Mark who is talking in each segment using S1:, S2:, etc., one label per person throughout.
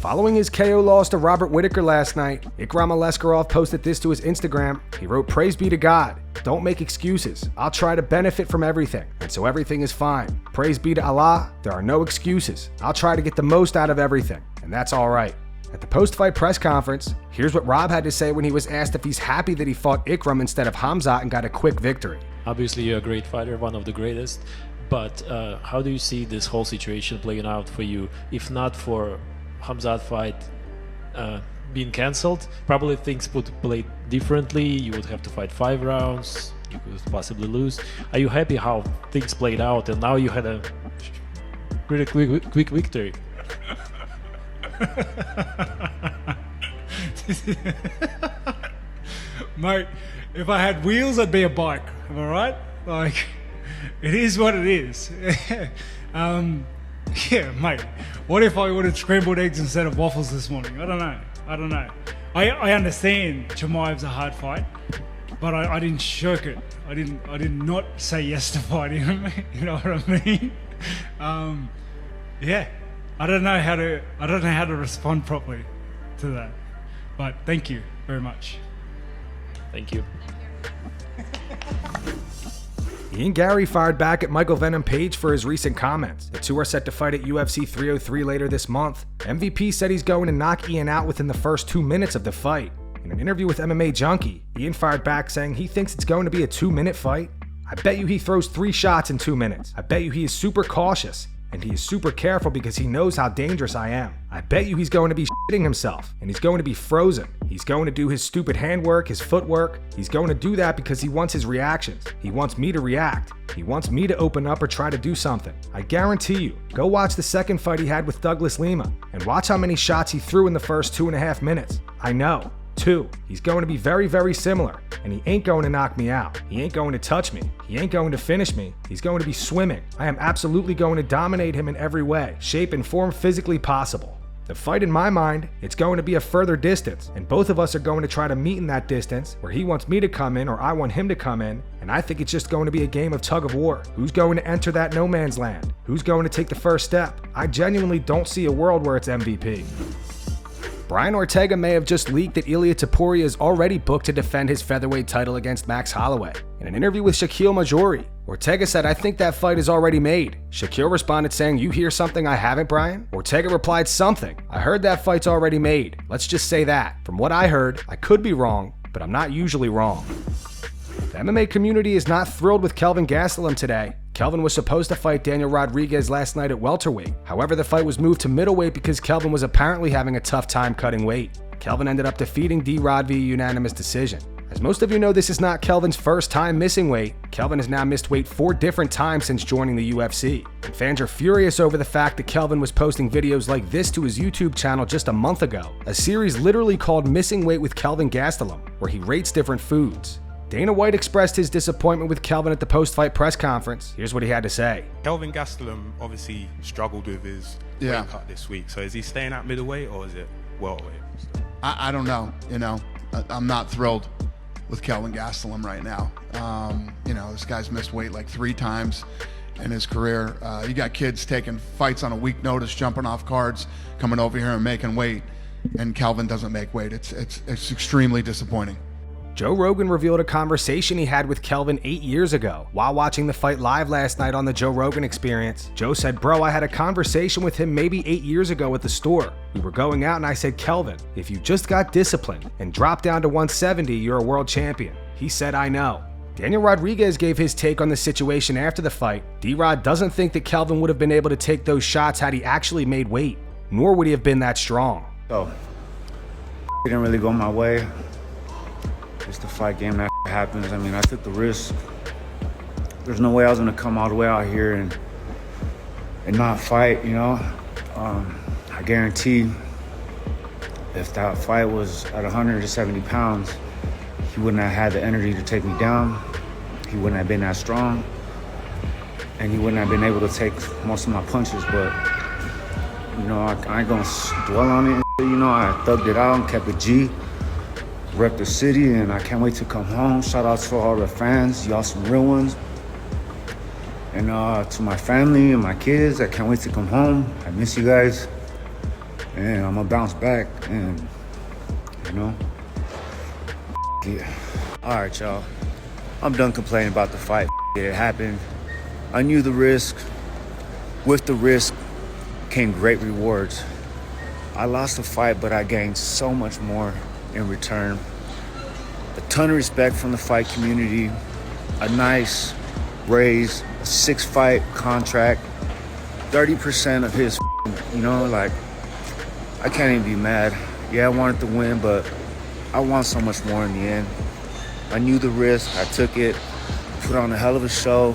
S1: Following his KO loss to Robert Whittaker last night, Ikram Aliskerov posted this to his Instagram. He wrote, "Praise be to God. Don't make excuses. I'll try to benefit from everything, and so everything is fine. Praise be to Allah. There are no excuses. I'll try to get the most out of everything, and that's all right." At the post-fight press conference, here's what Rob had to say when he was asked if he's happy that he fought Ikram instead of Khamzat and got a quick victory.
S2: Obviously, you're a great fighter, one of the greatest, but how do you see this whole situation playing out for you? If not for Khamzat fight being cancelled, probably things would play differently. You would have to fight 5 rounds. You could possibly lose. Are you happy how things played out and now you had a pretty quick victory?
S3: Mate, if I had wheels, I'd be a bike. Am I right? Like, it is what it is. Yeah, mate. What if I ordered scrambled eggs instead of waffles this morning? I don't know. I understand Chimaev's a hard fight, but I didn't shirk it. I did not say yes to fighting him. You know what I mean? Yeah. I don't know how to respond properly to that. But thank you very much.
S2: Thank you.
S1: He and Garry fired back at Michael Venom Page for his recent comments. The two are set to fight at UFC 303 later this month. MVP said he's going to knock Ian out within the first 2 minutes of the fight. In an interview with MMA Junkie, Ian fired back saying he thinks it's going to be a 2-minute fight. "I bet you he throws 3 shots in 2 minutes. I bet you he is super cautious. And he is super careful because he knows how dangerous I am. I bet you he's going to be shitting himself, and he's going to be frozen. He's going to do his stupid handwork, his footwork. He's going to do that because he wants his reactions. He wants me to react. He wants me to open up or try to do something. I guarantee you, go watch the second fight he had with Douglas Lima, and watch how many shots he threw in the first 2.5 minutes. I know. 2. He's going to be very, very similar, and he ain't going to knock me out. He ain't going to touch me. He ain't going to finish me. He's going to be swimming. I am absolutely going to dominate him in every way, shape, and form physically possible. The fight, in my mind, it's going to be a further distance, and both of us are going to try to meet in that distance where he wants me to come in or I want him to come in, and I think it's just going to be a game of tug of war. Who's going to enter that no man's land? Who's going to take the first step? I genuinely don't see a world where it's MVP. Brian Ortega may have just leaked that Ilia Topuria is already booked to defend his featherweight title against Max Holloway. In an interview with Shaquille Majori, Ortega said, "I think that fight is already made." Shaquille responded saying, "You hear something I haven't, Brian?" Ortega replied, "Something. I heard that fight's already made. Let's just say that. From what I heard, I could be wrong, but I'm not usually wrong." The MMA community is not thrilled with Kelvin Gastelum today. Kelvin was supposed to fight Daniel Rodriguez last night at welterweight. However, the fight was moved to middleweight because Kelvin was apparently having a tough time cutting weight. Kelvin ended up defeating D-Rod via unanimous decision. As most of you know, this is not Kelvin's first time missing weight. Kelvin has now missed weight 4 different times since joining the UFC. And fans are furious over the fact that Kelvin was posting videos like this to his YouTube channel just a month ago. A series literally called Missing Weight with Kelvin Gastelum, where he rates different foods. Dana White expressed his disappointment with Kelvin at the post-fight press conference. Here's what he had to say.
S4: Kelvin Gastelum obviously struggled with his weight cut this week. So is he staying at middleweight or is it welterweight?
S5: I don't know. You know, I'm not thrilled with Kelvin Gastelum right now. You know, this guy's missed weight like 3 times in his career. You got kids taking fights on a week notice, jumping off cards, coming over here and making weight, and Kelvin doesn't make weight. It's extremely disappointing.
S1: Joe Rogan revealed a conversation he had with Kelvin 8 years ago. While watching the fight live last night on the Joe Rogan Experience, Joe said, "Bro, I had a conversation with him maybe 8 years ago at the store. We were going out and I said, Kelvin, if you just got disciplined and dropped down to 170, you're a world champion." He said, "I know." Daniel Rodriguez gave his take on the situation after the fight. D-Rod doesn't think that Kelvin would have been able to take those shots had he actually made weight, nor would he have been that strong.
S6: So, it didn't really go my way. It's the fight game that happens. I mean, I took the risk. There's no way I was gonna come all the way out here and not fight, you know? I guarantee if that fight was at 170 pounds, he wouldn't have had the energy to take me down. He wouldn't have been that strong. And he wouldn't have been able to take most of my punches, but you know, I ain't gonna dwell on it. You know, I thugged it out and kept it G. Rep the city, and I can't wait to come home. Shout out to all the fans, y'all some real ones. And to my family and my kids, I can't wait to come home. I miss you guys. and I'm gonna bounce back, and you know, yeah. All right, y'all. I'm done complaining about the fight. It happened. I knew the risk. With the risk came great rewards. I lost the fight, but I gained so much more in return. A ton of respect from the fight community, a nice raise, a 6-fight contract, 30% of his, you know, like, I can't even be mad. Yeah, I wanted to win, but I want so much more in the end. I knew the risk, I took it, put on a hell of a show.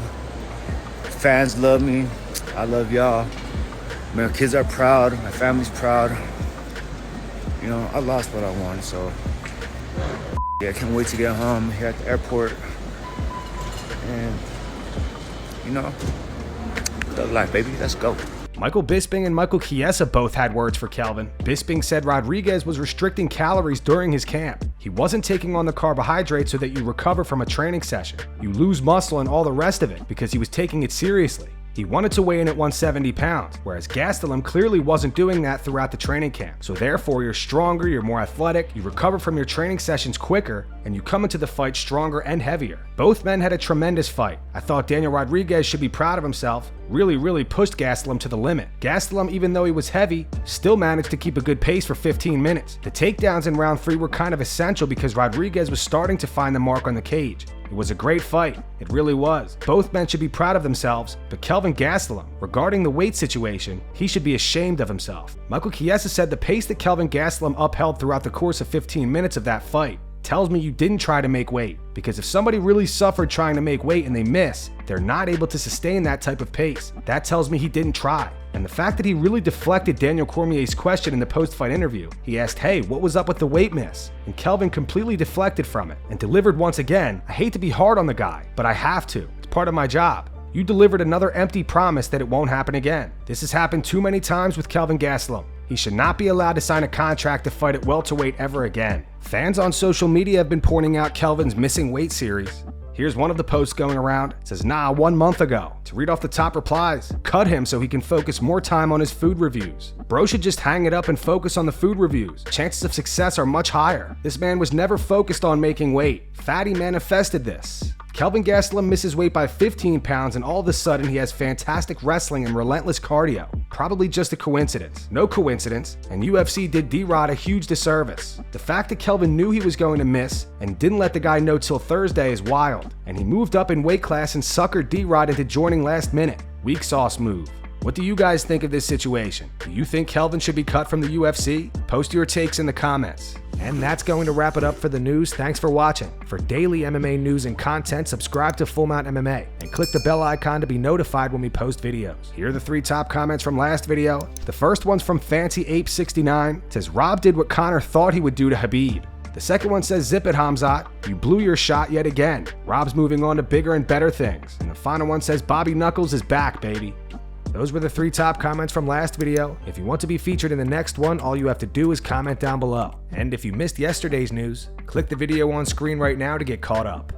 S6: Fans love me, I love y'all. My kids are proud, my family's proud. You know, I lost what I wanted, so yeah, I can't wait to get home here at the airport. And, you know, love life, baby, let's go.
S1: Michael Bisping and Michael Chiesa both had words for Kelvin. Bisping said Rodriguez was restricting calories during his camp. He wasn't taking on the carbohydrates so that you recover from a training session. You lose muscle and all the rest of it because he was taking it seriously. He wanted to weigh in at 170 pounds, whereas Gastelum clearly wasn't doing that throughout the training camp. So therefore, you're stronger, you're more athletic, you recover from your training sessions quicker, and you come into the fight stronger and heavier. Both men had a tremendous fight. I thought Daniel Rodriguez should be proud of himself. Really pushed Gastelum to the limit. Gastelum, even though he was heavy, still managed to keep a good pace for 15 minutes. The takedowns in round 3 were kind of essential because Rodriguez was starting to find the mark on the cage. It was a great fight. It really was. Both men should be proud of themselves, but Kelvin Gastelum, regarding the weight situation, he should be ashamed of himself. Michael Chiesa said the pace that Kelvin Gastelum upheld throughout the course of 15 minutes of that fight tells me you didn't try to make weight, because if somebody really suffered trying to make weight and they miss, they're not able to sustain that type of pace. That tells me he didn't try. And the fact that he really deflected Daniel Cormier's question in the post-fight interview. He asked, hey, what was up with the weight miss? And Kelvin completely deflected from it and delivered once again. I hate to be hard on the guy, but I have to. It's part of my job. You delivered another empty promise that it won't happen again. This has happened too many times with Kelvin Gastelum. He should not be allowed to sign a contract to fight at welterweight ever again. Fans on social media have been pointing out Kelvin's missing weight series. Here's one of the posts going around. It says, nah, 1 month ago. To read off the top replies, cut him so he can focus more time on his food reviews. Bro should just hang it up and focus on the food reviews. Chances of success are much higher. This man was never focused on making weight. Fatty manifested this. Kelvin Gastelum misses weight by 15 pounds and all of a sudden he has fantastic wrestling and relentless cardio. Probably just a coincidence. No coincidence, and UFC did D-Rod a huge disservice. The fact that Kelvin knew he was going to miss and didn't let the guy know till Thursday is wild, and he moved up in weight class and suckered D-Rod into joining last minute. Weak sauce move. What do you guys think of this situation? Do you think Kelvin should be cut from the UFC? Post your takes in the comments. And that's going to wrap it up for the news. Thanks for watching. For daily MMA news and content, subscribe to Full Mount MMA and click the bell icon to be notified when we post videos. Here are the 3 top comments from last video. The first one's from Fancy Ape 69. It says, Rob did what Conor thought he would do to Khabib. The second one says, zip it, Khamzat. You blew your shot yet again. Rob's moving on to bigger and better things. And the final one says, Bobby Knuckles is back, baby. Those were the 3 top comments from last video. If you want to be featured in the next one, all you have to do is comment down below. And if you missed yesterday's news, click the video on screen right now to get caught up.